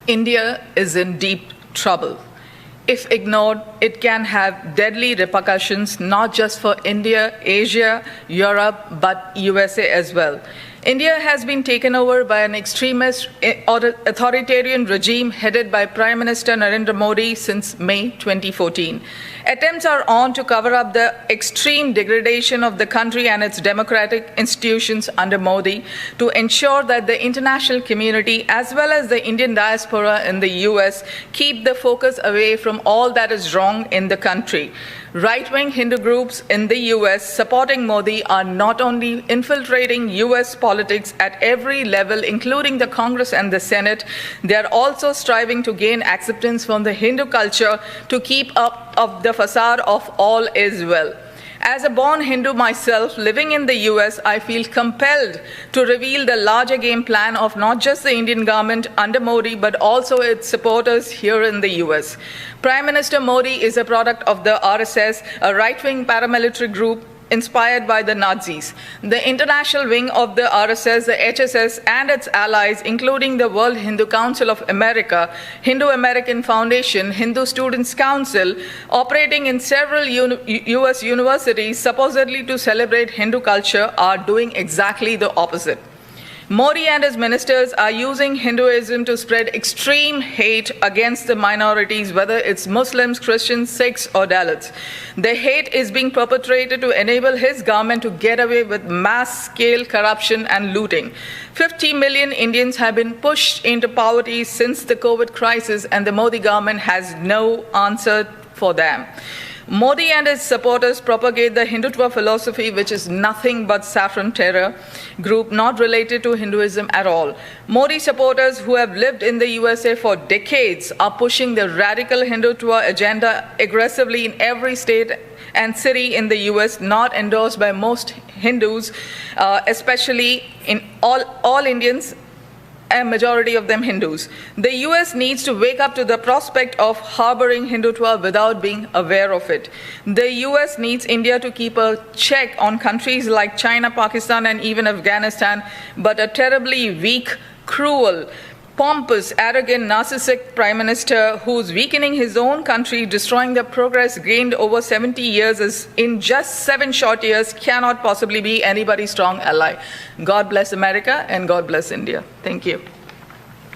India is in deep trouble. If ignored, it can have deadly repercussions not just for India, Asia, Europe, but USA as well. India has been taken over by an extremist authoritarian regime headed by Prime Minister Narendra Modi since May 2014. Attempts are on to cover up the extreme degradation of the country and its democratic institutions under Modi to ensure that the international community as well as the Indian diaspora in the US keep the focus away from all that is wrong in the country. Right-wing Hindu groups in the US supporting Modi are not only infiltrating US politics at every level, including the Congress and the Senate, they are also striving to gain acceptance from the Hindu culture to keep up of the facade of all is well. As a born Hindu myself, living in the US, I feel compelled to reveal the larger game plan of not just the Indian government under Modi, but also its supporters here in the US. Prime Minister Modi is a product of the RSS, a right-wing paramilitary group inspired by the Nazis. The international wing of the RSS, the HSS, and its allies, including the World Hindu Council of America, Hindu American Foundation, Hindu Students' Council, operating in several US universities supposedly to celebrate Hindu culture, are doing exactly the opposite. Modi and his ministers are using Hinduism to spread extreme hate against the minorities, whether it's Muslims, Christians, Sikhs, or Dalits. The hate is being perpetrated to enable his government to get away with mass-scale corruption and looting. 50 million Indians have been pushed into poverty since the COVID crisis, and the Modi government has no answer for them. Modi and his supporters propagate the Hindutva philosophy, which is nothing but saffron terror group not related to Hinduism at all. Modi supporters who have lived in the USA for decades are pushing the radical Hindutva agenda aggressively in every state and city in the US, not endorsed by most Hindus, especially in all Indians, a majority of them Hindus. The US needs to wake up to the prospect of harboring Hindutva without being aware of it. The US needs India to keep a check on countries like China, Pakistan, and even Afghanistan, but a terribly weak, cruel, pompous, arrogant, narcissistic prime minister who's weakening his own country, destroying the progress gained over 70 years in just 7 short years, cannot possibly be anybody's strong ally. God bless America and God bless India. Thank you.